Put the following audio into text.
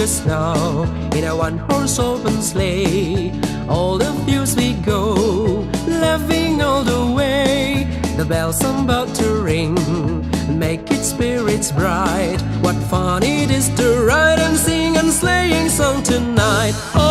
the snow in a one-horse open sleigh. All the fields we go, laughing all the way. The bells are about to ring, make its spirits bright. What fun it is to ride and sing and sleighing song tonight. Oh,